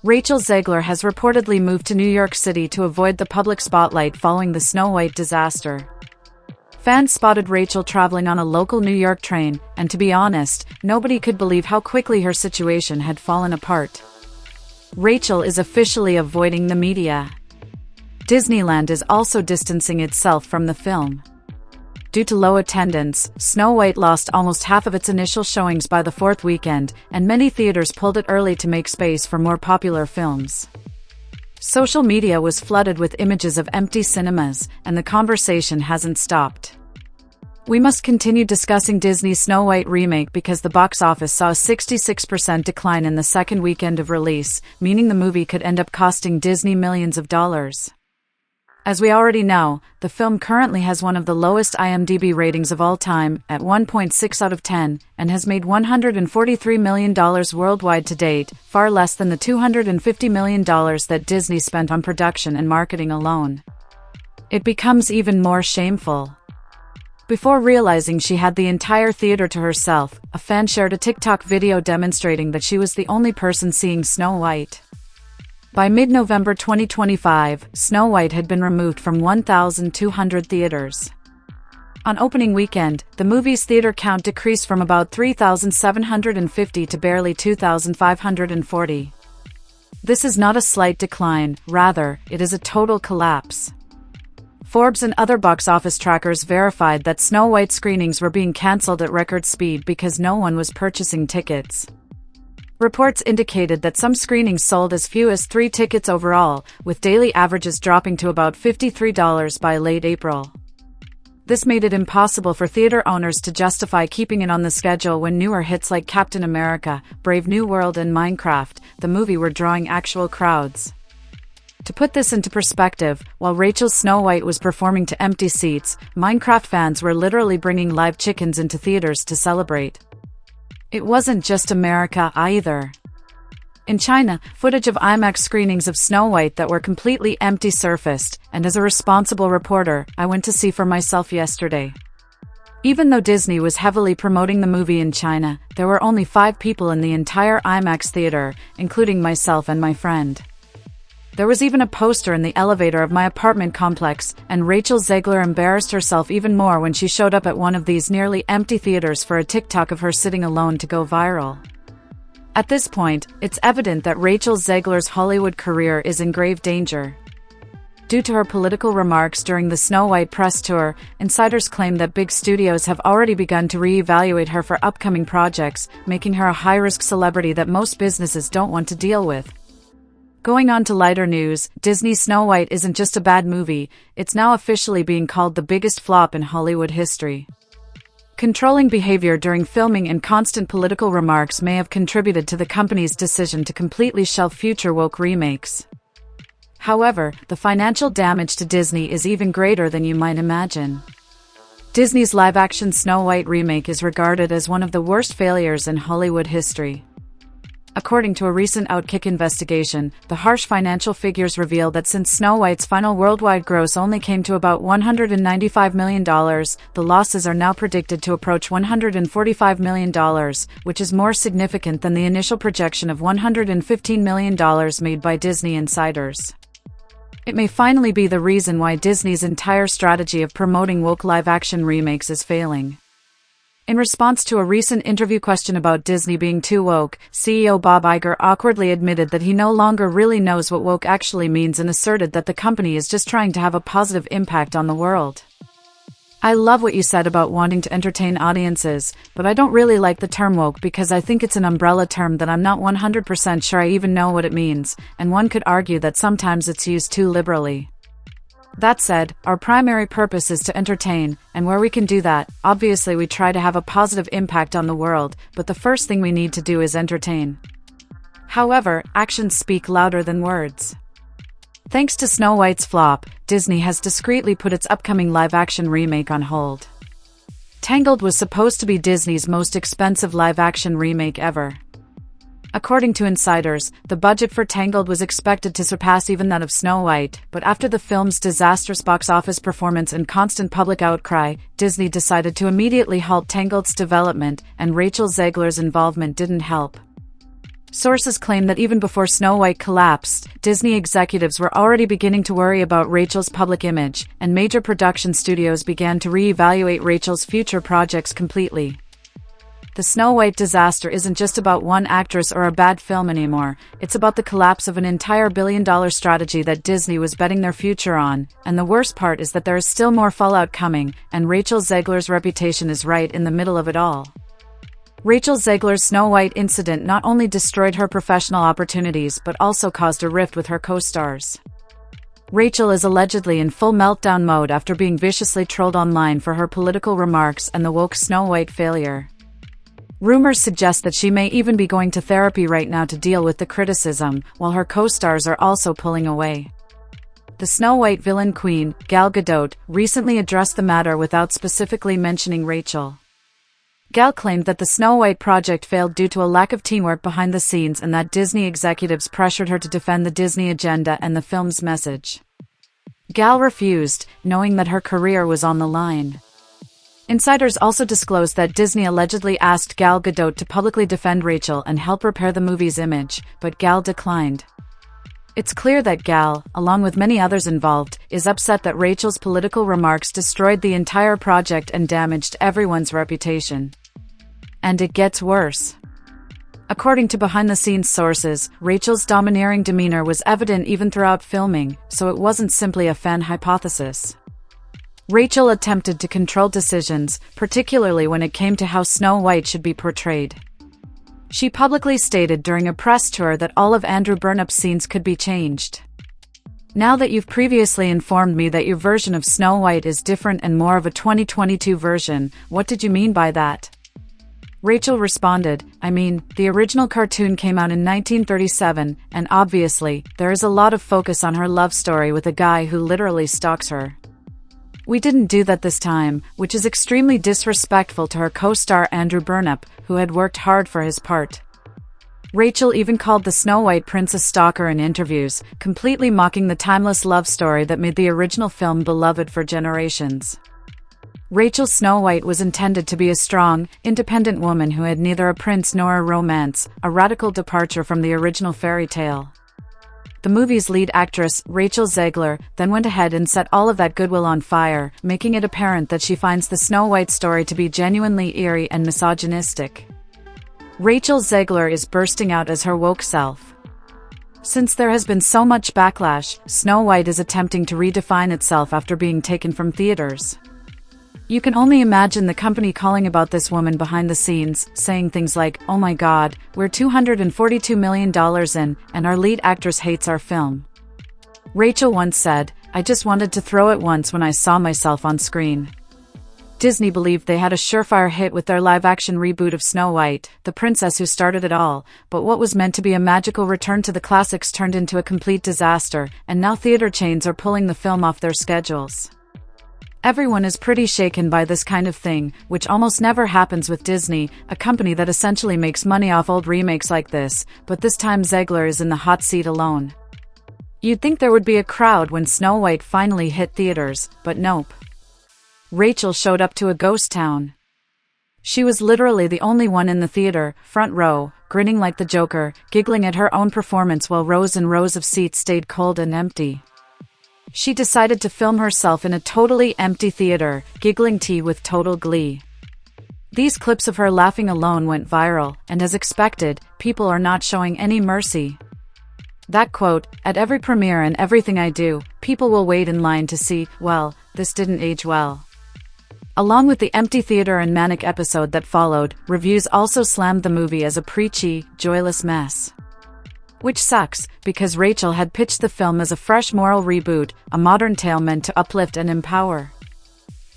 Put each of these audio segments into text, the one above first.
Rachel Zegler has reportedly moved to New York City to avoid the public spotlight following the Snow White disaster. Fans spotted Rachel traveling on a local New York train, and to be honest, nobody could believe how quickly her situation had fallen apart. Rachel is officially avoiding the media. Disneyland is also distancing itself from the film. Due to low attendance, Snow White lost almost half of its initial showings by the fourth weekend, and many theaters pulled it early to make space for more popular films. Social media was flooded with images of empty cinemas, and the conversation hasn't stopped. We must continue discussing Disney's Snow White remake because the box office saw a 66% decline in the second weekend of release, meaning the movie could end up costing Disney millions of dollars. As we already know, the film currently has one of the lowest IMDb ratings of all time, at 1.6 out of 10, and has made $143 million worldwide to date, far less than the $250 million that Disney spent on production and marketing alone. It becomes even more shameful. Before realizing she had the entire theater to herself, a fan shared a TikTok video demonstrating that she was the only person seeing Snow White. By mid-November 2025, Snow White had been removed from 1,200 theaters. On opening weekend, the movie's theater count decreased from about 3,750 to barely 2,540. This is not a slight decline, rather, it is a total collapse. Forbes and other box office trackers verified that Snow White screenings were being cancelled at record speed because no one was purchasing tickets. Reports indicated that some screenings sold as few as 3 tickets overall, with daily averages dropping to about $53 by late April. This made it impossible for theater owners to justify keeping it on the schedule when newer hits like Captain America, Brave New World and Minecraft, the movie, were drawing actual crowds. To put this into perspective, while Rachel's Snow White was performing to empty seats, Minecraft fans were literally bringing live chickens into theaters to celebrate. It wasn't just America either. In China, footage of IMAX screenings of Snow White that were completely empty surfaced, and as a responsible reporter, I went to see for myself yesterday. Even though Disney was heavily promoting the movie in China, there were only 5 people in the entire IMAX theater, including myself and my friend. There was even a poster in the elevator of my apartment complex, and Rachel Zegler embarrassed herself even more when she showed up at one of these nearly empty theaters for a TikTok of her sitting alone to go viral. At this point, it's evident that Rachel Zegler's Hollywood career is in grave danger. Due to her political remarks during the Snow White press tour, insiders claim that big studios have already begun to re-evaluate her for upcoming projects, making her a high-risk celebrity that most businesses don't want to deal with. Going on to lighter news, Disney's Snow White isn't just a bad movie, it's now officially being called the biggest flop in Hollywood history. Controlling behavior during filming and constant political remarks may have contributed to the company's decision to completely shelve future woke remakes. However, the financial damage to Disney is even greater than you might imagine. Disney's live-action Snow White remake is regarded as one of the worst failures in Hollywood history. According to a recent Outkick investigation, the harsh financial figures reveal that since Snow White's final worldwide gross only came to about $195 million, the losses are now predicted to approach $145 million, which is more significant than the initial projection of $115 million made by Disney insiders. It may finally be the reason why Disney's entire strategy of promoting woke live-action remakes is failing. In response to a recent interview question about Disney being too woke, CEO Bob Iger awkwardly admitted that he no longer really knows what woke actually means and asserted that the company is just trying to have a positive impact on the world. I love what you said about wanting to entertain audiences, but I don't really like the term woke because I think it's an umbrella term that I'm not 100% sure I even know what it means, and one could argue that sometimes it's used too liberally. That said, our primary purpose is to entertain, and where we can do that, obviously we try to have a positive impact on the world, but the first thing we need to do is entertain. However, actions speak louder than words. Thanks to Snow White's flop, Disney has discreetly put its upcoming live-action remake on hold. Tangled was supposed to be Disney's most expensive live-action remake ever. According to insiders, the budget for Tangled was expected to surpass even that of Snow White, but after the film's disastrous box office performance and constant public outcry, Disney decided to immediately halt Tangled's development, and Rachel Zegler's involvement didn't help. Sources claim that even before Snow White collapsed, Disney executives were already beginning to worry about Rachel's public image, and major production studios began to re-evaluate Rachel's future projects completely. The Snow White disaster isn't just about one actress or a bad film anymore, it's about the collapse of an entire billion-dollar strategy that Disney was betting their future on, and the worst part is that there is still more fallout coming, and Rachel Zegler's reputation is right in the middle of it all. Rachel Zegler's Snow White incident not only destroyed her professional opportunities but also caused a rift with her co-stars. Rachel is allegedly in full meltdown mode after being viciously trolled online for her political remarks and the woke Snow White failure. Rumors suggest that she may even be going to therapy right now to deal with the criticism, while her co-stars are also pulling away. The Snow White villain queen, Gal Gadot, recently addressed the matter without specifically mentioning Rachel. Gal claimed that the Snow White project failed due to a lack of teamwork behind the scenes and that Disney executives pressured her to defend the Disney agenda and the film's message. Gal refused, knowing that her career was on the line. Insiders also disclosed that Disney allegedly asked Gal Gadot to publicly defend Rachel and help repair the movie's image, but Gal declined. It's clear that Gal, along with many others involved, is upset that Rachel's political remarks destroyed the entire project and damaged everyone's reputation. And it gets worse. According to behind-the-scenes sources, Rachel's domineering demeanor was evident even throughout filming, so it wasn't simply a fan hypothesis. Rachel attempted to control decisions, particularly when it came to how Snow White should be portrayed. She publicly stated during a press tour that all of Andrew Burnup's scenes could be changed. Now that you've previously informed me that your version of Snow White is different and more of a 2022 version, what did you mean by that? Rachel responded, I mean, the original cartoon came out in 1937, and obviously, there is a lot of focus on her love story with a guy who literally stalks her. We didn't do that this time, which is extremely disrespectful to her co-star Andrew Burnup, who had worked hard for his part. Rachel even called the Snow White prince a stalker in interviews, completely mocking the timeless love story that made the original film beloved for generations. Rachel's Snow White was intended to be a strong, independent woman who had neither a prince nor a romance, a radical departure from the original fairy tale. The movie's lead actress, Rachel Zegler, then went ahead and set all of that goodwill on fire, making it apparent that she finds the Snow White story to be genuinely eerie and misogynistic. Rachel Zegler is bursting out as her woke self. Since there has been so much backlash, Snow White is attempting to redefine itself after being taken from theaters. You can only imagine the company calling about this woman behind the scenes, saying things like, oh my god, we're $242 million in, and our lead actress hates our film. Rachel once said, I just wanted to throw it once when I saw myself on screen. Disney believed they had a surefire hit with their live-action reboot of Snow White, the princess who started it all, but what was meant to be a magical return to the classics turned into a complete disaster, and now theater chains are pulling the film off their schedules. Everyone is pretty shaken by this kind of thing, which almost never happens with Disney, a company that essentially makes money off old remakes like this, but this time Zegler is in the hot seat alone. You'd think there would be a crowd when Snow White finally hit theaters, but nope. Rachel showed up to a ghost town. She was literally the only one in the theater, front row, grinning like the Joker, giggling at her own performance while rows and rows of seats stayed cold and empty. She decided to film herself in a totally empty theater, giggling tea with total glee. These clips of her laughing alone went viral, and as expected, people are not showing any mercy. That quote, at every premiere and everything I do, people will wait in line to see, well, this didn't age well. Along with the empty theater and manic episode that followed, reviews also slammed the movie as a preachy, joyless mess. Which sucks, because Rachel had pitched the film as a fresh moral reboot, a modern tale meant to uplift and empower.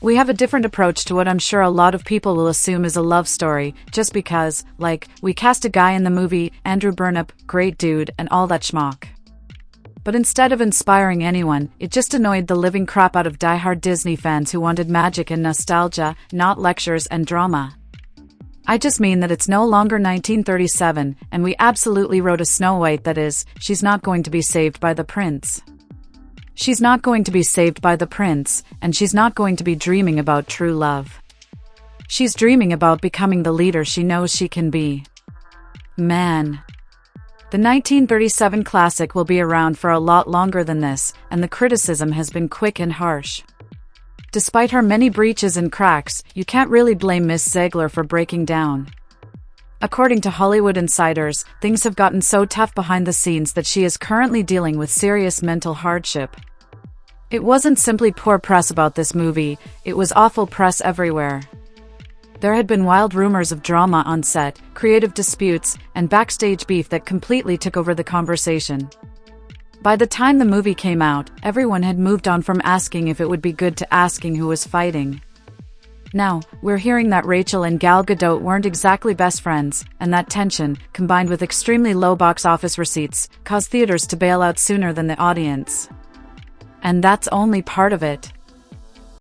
We have a different approach to what I'm sure a lot of people will assume is a love story, just because, like, we cast a guy in the movie, Andrew Burnup, great dude, and all that schmuck. But instead of inspiring anyone, it just annoyed the living crap out of diehard Disney fans who wanted magic and nostalgia, not lectures and drama. I just mean that it's no longer 1937, and we absolutely wrote a Snow White that is, she's not going to be saved by the prince. She's not going to be saved by the prince, and she's not going to be dreaming about true love. She's dreaming about becoming the leader she knows she can be. Man. The 1937 classic will be around for a lot longer than this, and the criticism has been quick and harsh. Despite her many breaches and cracks, you can't really blame Miss Zegler for breaking down. According to Hollywood insiders, things have gotten so tough behind the scenes that she is currently dealing with serious mental hardship. It wasn't simply poor press about this movie, it was awful press everywhere. There had been wild rumors of drama on set, creative disputes, and backstage beef that completely took over the conversation. By the time the movie came out, everyone had moved on from asking if it would be good to asking who was fighting. Now, we're hearing that Rachel and Gal Gadot weren't exactly best friends, and that tension, combined with extremely low box office receipts, caused theaters to bail out sooner than the audience. And that's only part of it.